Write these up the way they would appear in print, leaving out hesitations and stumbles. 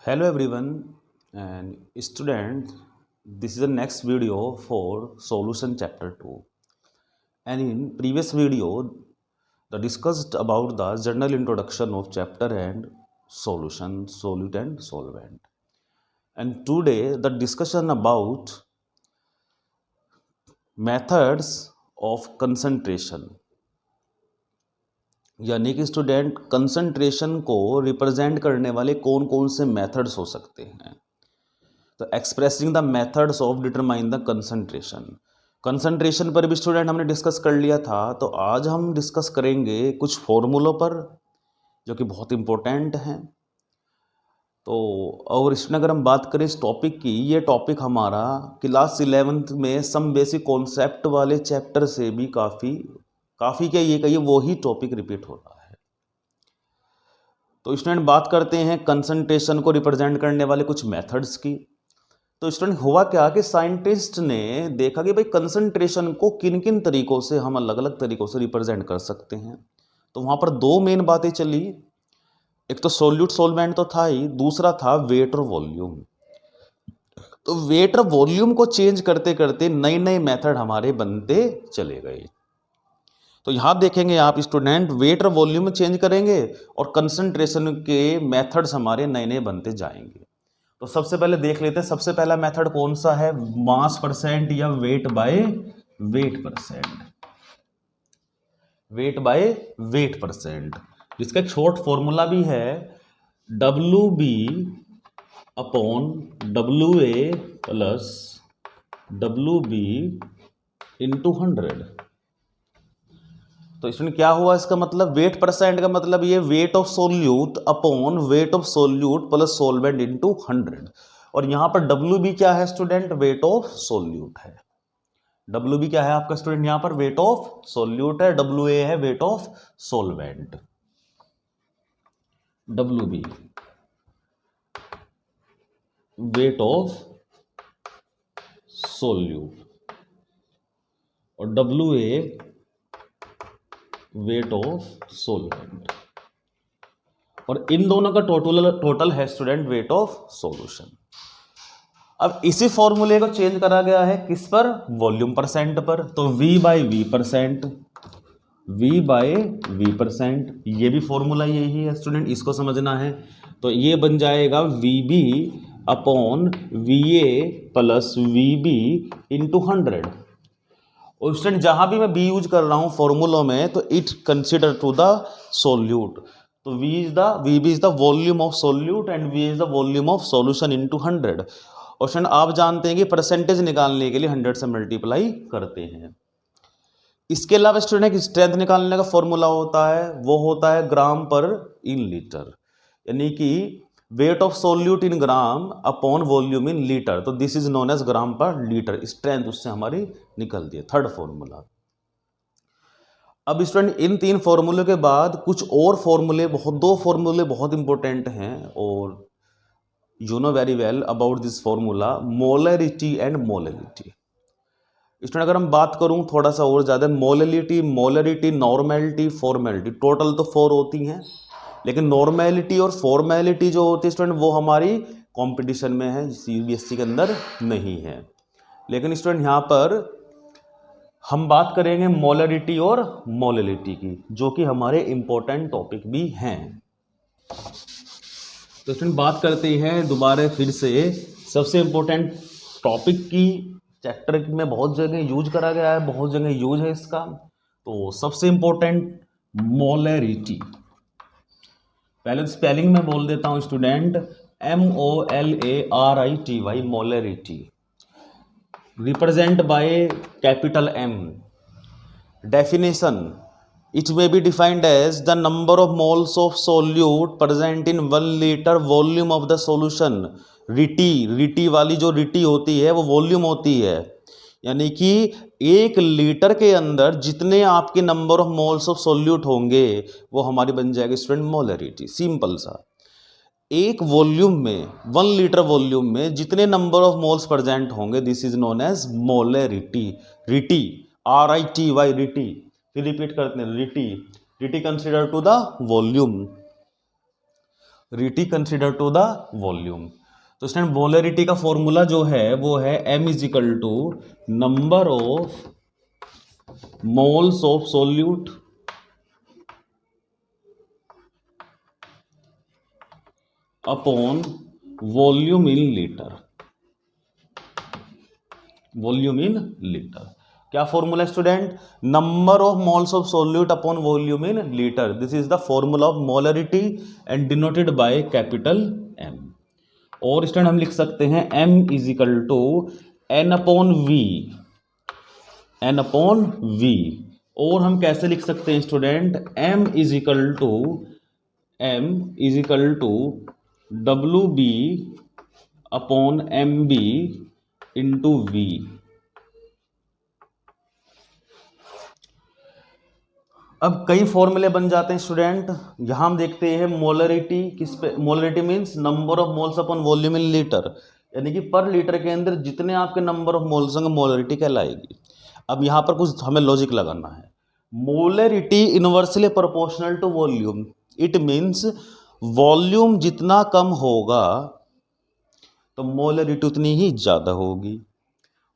Hello everyone and students, this is the next video for solution chapter 2. And in previous video, the discussed about the general introduction of chapter and solution, solute and solvent. And today the discussion about methods of concentration, यानी कि student concentration को represent करने वाले कौन कौन से methods हो सकते हैं। तो expressing the methods of determine the concentration पर भी स्टूडेंट हमने डिस्कस कर लिया था। तो आज हम डिस्कस करेंगे कुछ फॉर्मूलों पर जो कि बहुत इंपॉर्टेंट हैं। तो और स्टूडेंट अगर हम बात करें इस टॉपिक की, ये टॉपिक हमारा क्लास 11th में सम बेसिक कॉन्सेप्ट वाले चैप्टर से भी काफ़ी क्या ये कहिए वही टॉपिक रिपीट हो रहा है। तो स्टूडेंट बात करते हैं कंसंट्रेशन को रिप्रेजेंट करने वाले कुछ मेथड्स की। तो स्टूडेंट हुआ क्या कि साइंटिस्ट ने देखा कि भाई कंसंट्रेशन को किन किन तरीकों से हम अलग अलग तरीकों से रिप्रेजेंट कर सकते हैं। तो वहाँ पर दो मेन बातें चली, एक तो सोल्यूट सोलवेंट तो था ही, दूसरा था वेट और वॉल्यूम। तो वेट और वॉल्यूम को चेंज करते करते नए नए मेथड हमारे बनते चले गए। तो यहाँ देखेंगे आप स्टूडेंट, वेट और वॉल्यूम चेंज करेंगे और कंसंट्रेशन के मेथड्स हमारे नए नए बनते जाएंगे। तो सबसे पहले देख लेते हैं, सबसे पहला मेथड कौन सा है, मास परसेंट या weight by weight percent. Weight by weight percent, जिसका एक शॉर्ट फॉर्मूला भी है WB upon WA plus WB into 100। तो इसमें क्या हुआ, इसका मतलब वेट परसेंट का मतलब ये wait of solute upon weight of solute plus solvent into 100। और यहां पर WB क्या है स्टूडेंट, वेट ऑफ सोल्यूट है। WB क्या है आपका स्टूडेंट, यहां पर वेट ऑफ सोल्यूट है, WA है weight of solvent. WB weight of solute और WA वेट ऑफ सोलवेंट, और इन दोनों का टोटल है स्टूडेंट वेट ऑफ सॉल्यूशन। अब इसी फॉर्मूले को चेंज करा गया है किस पर, वॉल्यूम परसेंट पर। तो V by V percent, V by V percent, ये भी फॉर्मूला यही है स्टूडेंट, इसको समझना है। तो ये बन जाएगा VB upon VA plus VB into 100। और स्टूडेंट जहां भी मैं B यूज कर रहा हूं फॉर्मूलों में, तो it consider to the solute. तो VB is the volume of solute and V is the volume of solution into 100। और स्टूडेंट आप जानते हैं कि परसेंटेज निकालने के लिए 100 से मल्टीप्लाई करते हैं। इसके अलावा स्टूडेंट स्ट्रेंथ निकालने का फॉर्मूला होता है, वो होता है ग्राम पर इन लीटर, यानी कि wait of solute in gram upon volume in litre. तो this is known as gram पर लीटर। स्ट्रेंथ उससे हमारी निकलती है, थर्ड फॉर्मूला। अब स्टूडेंट इन तीन फॉर्मूले के बाद कुछ और फॉर्मूले, दो फॉर्मूले बहुत इंपॉर्टेंट हैं, और you know very well about this formula, molarity and molarity. Student अगर हम बात करूं थोड़ा सा और ज्यादा, मोलरिटी, नॉर्मेलिटी, फॉर्मेलिटी, टोटल तो 4 होती हैं, लेकिन नॉर्मेलिटी और फॉर्मेलिटी जो होती है स्टूडेंट वो हमारी कंपटीशन में है, CBSE के अंदर नहीं है। लेकिन स्टूडेंट यहाँ पर हम बात करेंगे मोलरिटी और मोलरिटी की, जो कि हमारे इंपॉर्टेंट टॉपिक भी हैं। तो स्टूडेंट बात करते हैं दोबारा फिर से सबसे इंपॉर्टेंट टॉपिक की, चैप्टर में बहुत जगह यूज करा गया है, बहुत जगह यूज है इसका। तो सबसे इंपॉर्टेंट मोलरिटी, पहले स्पेलिंग में बोल देता हूं student, MOLARITY, molarity, represent by capital M। Definition, it may be defined as the number of moles of solute present in 1 litre volume of the solution. रिटी वाली जो रिटी होती है वो वॉल्यूम होती है, यानी कि 1 लीटर के अंदर जितने आपके number of moles of solute होंगे वो हमारी बन जाएगी स्टूडेंट मोलरिटी। सिंपल सा, एक वॉल्यूम में, 1 लीटर वॉल्यूम में जितने नंबर ऑफ मोल्स प्रेजेंट होंगे, this is known as molarity. रिटी, RITY, रिटी। फिर रिपीट करते हैं, रिटी कंसिडर टू द वॉल्यूम। रिटी कंसिडर टू द वॉल्यूम। तो स्टूडेंट मोलरिटी का फॉर्मूला जो है वो है m is equal to number of moles of solute upon volume in litre. Volume in litre क्या formula student? Number of moles of solute upon volume in litre. This is the formula of molarity and denoted by capital M। और student हम लिख सकते हैं m is equal to n upon V, n upon V. और हम कैसे लिख सकते हैं student? m is equal to WB upon MB into V। अब कई फॉर्मूले बन जाते हैं स्टूडेंट। यहां हम देखते हैं मोलरिटी किस पे, molarity means number of moles upon volume in litre, यानी कि पर लीटर के अंदर जितने आपके नंबर ऑफ मोल्स होंगे मोलरिटी कहलाएगी। अब यहां पर कुछ हमें लॉजिक लगाना है। Molarity inversely proportional to volume, it means volume जितना कम होगा तो मोलरिटी उतनी ही ज्यादा होगी,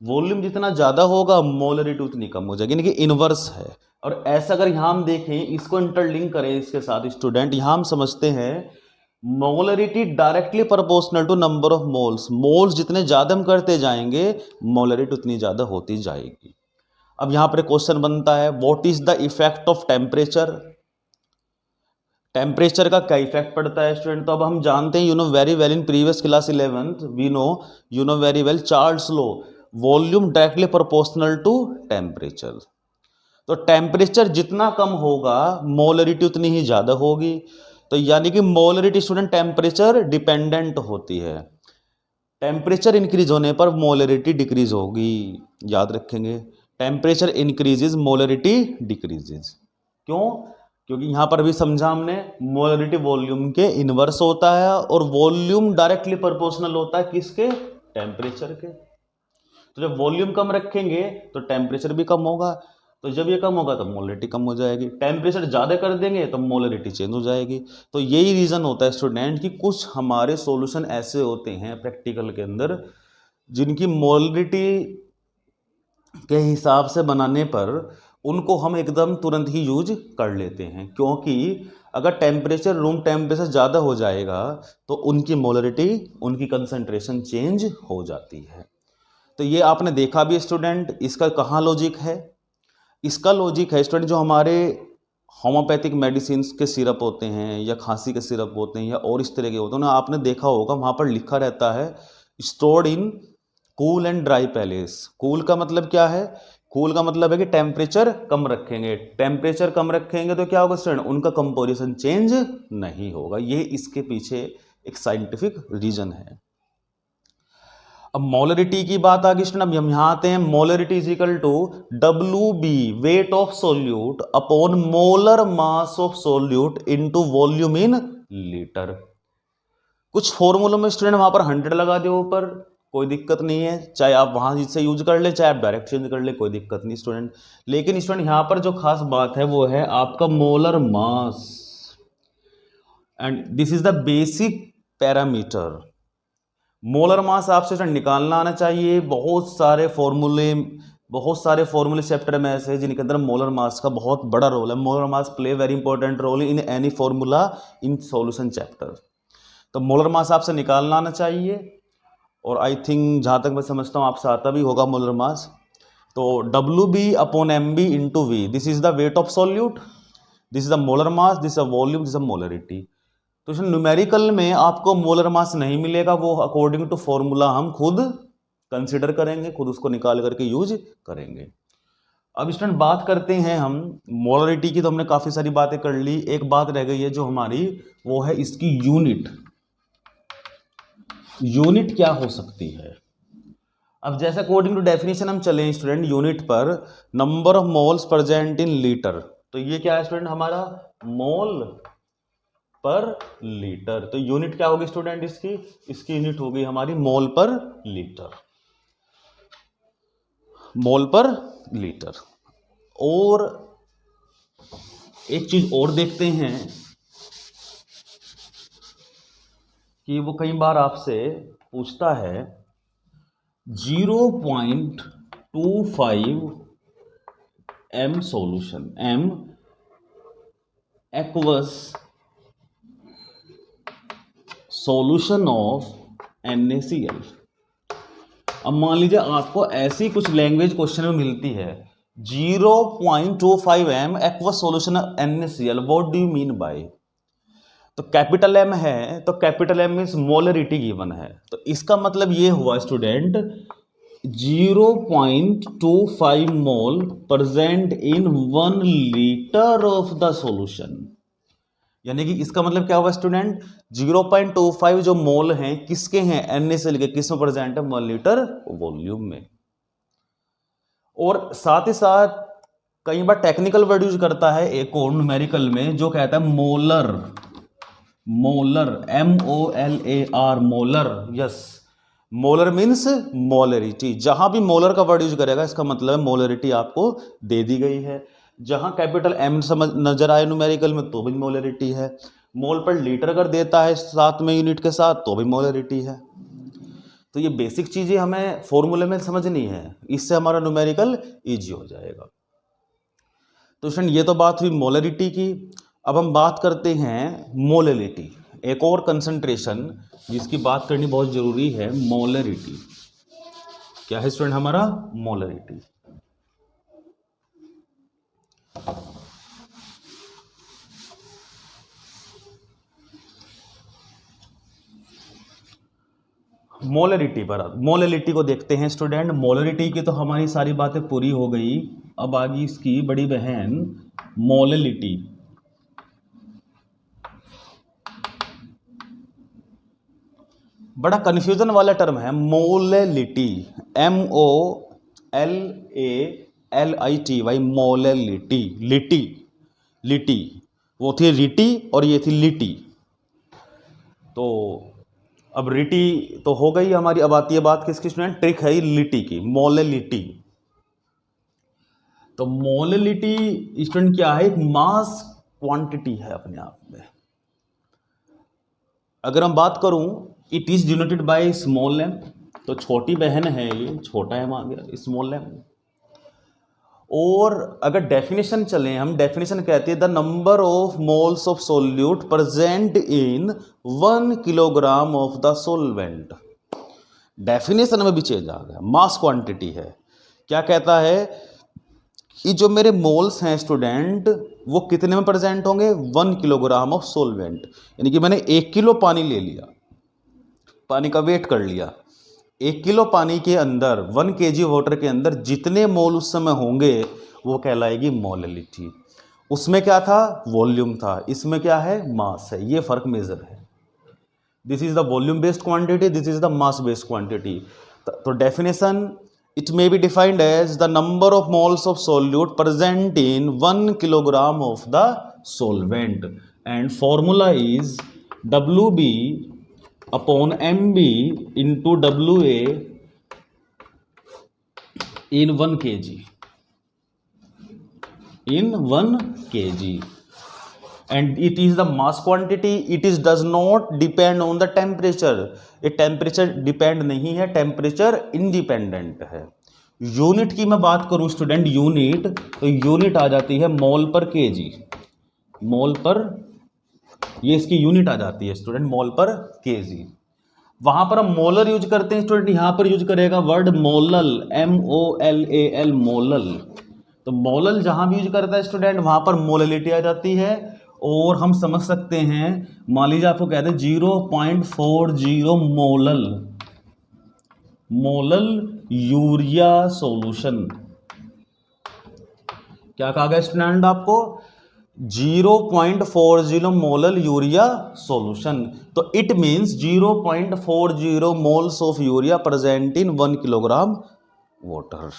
वॉल्यूम जितना ज्यादा होगा मोलरिटी उतनी कम हो जाएगी, यानी कि इनवर्स है। और ऐसा अगर यहां हम देखें, इसको इंटरलिंक करें इसके साथ स्टूडेंट, यहां हम समझते हैं molarity directly proportional to number of moles. Moles जितने ज्यादा हम करते जाएंगे मोलरिटी उतनी ज्यादा होती जाएगी। अब यहां पर क्वेश्चन बनता है what is the effect of temperature. Temperature का क्या इफेक्ट पड़ता है स्टूडेंट? तो अब हम जानते हैं, you know very well in previous class 11th we know, you know very well Charles law, volume directly proportional to temperature. तो टेम्परेचर जितना कम होगा मोलरिटी उतनी ही ज्यादा होगी। तो यानी कि मोलरिटी स्टूडेंट टेम्परेचर डिपेंडेंट होती है। टेम्परेचर इंक्रीज होने पर मोलरिटी डिक्रीज होगी, याद रखेंगे। Temperature increases molarity decreases. क्यों? क्योंकि यहां पर भी समझा हमने मोलरिटी वॉल्यूम के इनवर्स होता है और वॉल्यूम डायरेक्टली प्रोपोर्शनल होता है किसके? टेम्परेचर के। तो जब वॉल्यूम कम रखेंगे तो टेम्परेचर भी कम होगा, तो जब ये कम होगा तो मोलरिटी कम हो जाएगी। टेम्परेचर ज़्यादा कर देंगे तो मोलरिटी चेंज हो जाएगी। तो यही रीज़न होता है स्टूडेंट कि कुछ हमारे सॉल्यूशन ऐसे होते हैं प्रैक्टिकल के अंदर जिनकी मोलरिटी के हिसाब से बनाने पर उनको हम एकदम तुरंत ही यूज कर लेते हैं, क्योंकि अगर टेम्परेचर रूम टेम्परेचर ज़्यादा हो जाएगा तो उनकी मोलरिटी, उनकी कंसंट्रेशन चेंज हो जाती है। तो ये आपने देखा भी स्टूडेंट। इसका कहाँ लॉजिक है? इसका लॉजिक है स्टूडेंट जो हमारे होम्योपैथिक मेडिसिन के सिरप होते हैं या खांसी के सिरप होते हैं या और इस तरह के होते हैं ना, आपने देखा होगा वहाँ पर लिखा रहता है stored in cool and dry palace. Cool का मतलब क्या है? कूल का मतलब है कि टेम्परेचर कम रखेंगे। टेम्परेचर कम रखेंगे तो क्या होगा स्टूडेंट? उनका कंपोजिशन चेंज नहीं होगा। ये इसके पीछे एक साइंटिफिक रीजन है। अब मोलरिटी की बात आ गई स्टूडेंट। अब हम यहां आते हैं, molarity is equal to WB weight of solute upon molar mass of solute into volume in litre. कुछ फॉर्मूलों में स्टूडेंट वहां पर 100 लगा दो ऊपर, कोई दिक्कत नहीं है, चाहे आप वहां से यूज कर ले चाहे आप डायरेक्ट चेंज कर ले, कोई दिक्कत नहीं स्टूडेंट। लेकिन स्टूडेंट यहां पर जो खास बात है वो है आपका molar mass, and this is the basic parameter. Molar mass आपसे निकालना आना चाहिए। बहुत सारे फॉर्मूले चैप्टर में ऐसे हैं जिनके अंदर मोलर मास का बहुत बड़ा रोल है। Molar mass play very important role in any formula in solution chapter. तो मोलर मास आपसे निकालना आना चाहिए, और आई थिंक जहाँ तक मैं समझता हूँ आपसे आता भी होगा मोलर मास। तो WB upon MB into V, this is the weight of solute, this is the molar mass, this is the volume, this is the molarity. तो इसमें न्यूमेरिकल में आपको मोलर मास नहीं मिलेगा, वो अकॉर्डिंग टू फॉर्मूला हम खुद कंसिडर करेंगे, खुद उसको निकाल करके यूज करेंगे। अब स्टूडेंट बात करते हैं हम मोलरिटी की। तो हमने काफ़ी सारी बातें कर ली, एक बात रह गई है जो हमारी, वो है इसकी यूनिट। यूनिट क्या हो सकती है? अब जैसे अकॉर्डिंग टू डेफिनेशन हम चलें स्टूडेंट यूनिट पर, number of moles present in litre. तो ये क्या है स्टूडेंट? हमारा मोल पर लीटर। तो यूनिट क्या होगी स्टूडेंट इसकी यूनिट होगी हमारी मोल पर लीटर, मोल पर लीटर। और एक चीज और देखते हैं, कि वो कई बार आपसे पूछता है 0.25 m solution, m aqueous solution of NaCl। अब मान लीजिए आपको ऐसी कुछ लैंग्वेज क्वेश्चन में मिलती है 0.25 m aqueous solution of NaCl, what do you mean by. तो कैपिटल M है तो capital M means molarity given है, तो इसका मतलब ये हुआ student 0.25 mole present in 1 litre of the solution. यानी कि इसका मतलब क्या हुआ स्टूडेंट, 0.25 जो मोल हैं किसके हैं, NaCl के, किस में प्रेजेंट है, 1 लीटर वॉल्यूम में। और साथ ही साथ कई बार टेक्निकल वर्ड यूज करता है एक और न्यूमेरिकल में जो कहता है molar, molar MOLAR molar. Yes, molar means molarity. जहां भी मोलर का वर्ड यूज करेगा इसका मतलब मोलरिटी आपको दे दी गई है। जहां कैपिटल M समझ नजर आए न्यूमेरिकल में तो भी मोलरिटी है, मोल पर लीटर अगर देता है साथ में यूनिट के साथ तो भी मोलरिटी है। तो ये बेसिक चीजें हमें फॉर्मूले में समझनी है, इससे हमारा न्यूमेरिकल इजी हो जाएगा। तो स्टूडेंट ये तो बात हुई मोलरिटी की। अब हम बात करते हैं मोलरिटी, एक और कंसंट्रेशन जिसकी बात करनी बहुत जरूरी है, मोलरिटी। क्या है स्टूडेंट हमारा, मोलरिटी। मोलरिटी पर, मोलरिटी को देखते हैं स्टूडेंट। मोलरिटी की तो हमारी सारी बातें पूरी हो गई, अब आगे इसकी बड़ी बहन मोललिटी। बड़ा कंफ्यूजन वाला टर्म है मोललिटी, MOLALITY, मोललिटी। लिटी, लिटी वो थी रिटी और ये थी लिटी। तो अब रिटी तो हो गई हमारी, अब आती है बात किसकी स्टूडेंट, ट्रिक है लिटी की, मोललिटी। तो मोललिटी स्टूडेंट क्या है, एक मास क्वांटिटी है अपने आप में। अगर हम बात करूं it is denoted by small m, तो छोटी बहन है ये, छोटा m आ गया स्मॉल m। और अगर डेफिनेशन चलें, हम डेफिनेशन कहते हैं the number of moles of solute present in 1 kilogram of the solvent. Definition में भी चेंज आ गया, मास क्वांटिटी है। क्या कहता है कि जो मेरे मोल्स हैं स्टूडेंट वो कितने में प्रेजेंट होंगे, 1 किलोग्राम ऑफ सोलवेंट। यानी कि मैंने 1 किलो पानी ले लिया, पानी का वेट कर लिया, 1 किलो पानी के अंदर 1 kg वाटर के अंदर जितने मोल उस समय होंगे वो कहलाएगी मोललिटी। उसमें क्या था, वॉल्यूम था, इसमें क्या है, मास है। ये फर्क मेजर है। This is the volume based quantity, this is the mass based quantity. तो definition, it may be defined as the number of moles of solute present in 1 kilogram of the solvent, and formula is WB upon MB into WA in 1 kg, in 1 kg, and it is the mass quantity, it is does not depend on the temperature। ये temperature depend नहीं है, temperature independent है। Unit की मैं बात करूं student, unit, तो unit आ जाती है मोल पर केजी, मोल पर, ये इसकी यूनिट आ जाती है स्टूडेंट, मोल पर केजी। वहां पर हम मोलर यूज करते हैं स्टूडेंट, यहां पर यूज करेगा वर्ड मोलल, MOLAL मोलल। तो मोलल जहां भी यूज करता है स्टूडेंट वहां पर मोललिटी आ जाती है। और हम समझ सकते हैं, मान लीजिए आपको कहते हैं 0.40 मोलल, मोलल यूरिया सॉल्यूशन। क्या कहा गया स्टूडेंट आपको, 0.40 मोलल यूरिया सॉल्यूशन। तो it means 0.40 moles of urea present in 1 kilogram water.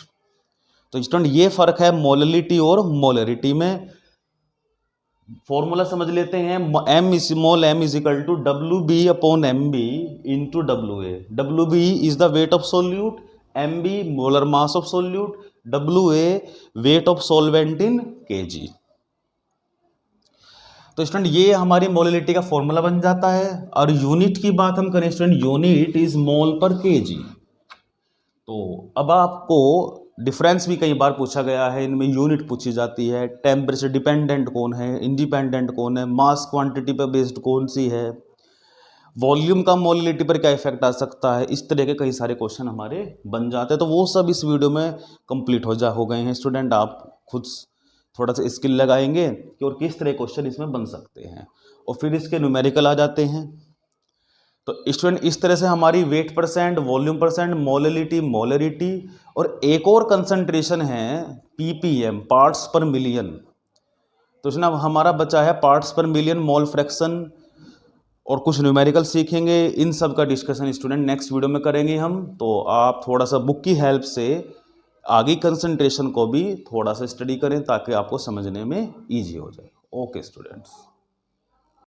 तो स्टूडेंट ये फर्क है मोललिटी और मोलरिटी में। फॉर्मूला समझ लेते हैं, m small m is equal to WB upon MB into WA। WB is the weight of solute, MB molar mass of solute, WA weight of solvent in kg। तो student ये हमारी molality का formula बन जाता है। और unit की बात हम करें स्टूडेंट, यूनिट इज मोल पर केजी। तो अब आपको डिफरेंस भी कई बार पूछा गया है, इनमें यूनिट पूछी जाती है, टेम्परेचर डिपेंडेंट कौन है, इंडिपेंडेंट कौन है, मास क्वांटिटी पर बेस्ड कौन सी है, वॉल्यूम का मोलिलिटी पर क्या इफेक्ट आ सकता है, इस तरह के कई सारे क्वेश्चन हमारे बन जाते हैं। तो वो सब इस वीडियो में कंप्लीट हो गए हैं स्टूडेंट। आप खुद थोड़ा सा स्किल लगाएंगे कि और किस तरह क्वेश्चन इसमें बन सकते हैं, और फिर इसके न्यूमेरिकल आ जाते हैं। तो स्टूडेंट इस तरह से हमारी wait percent, volume percent, molality, molarity, और एक और कंसंट्रेशन है पीपीएम, पार्ट्स पर मिलियन। तो इसमें हमारा बचा है पार्ट्स पर मिलियन, मोल फ्रैक्शन, और कुछ न्यूमेरिकल सीखेंगे। इन सब का डिस्कशन स्टूडेंट नेक्स्ट वीडियो में करेंगे हम। तो आप थोड़ा सा बुक की हेल्प से आगे कंसंट्रेशन को भी थोड़ा सा स्टडी करें ताकि आपको समझने में ईजी हो जाए। Okay students.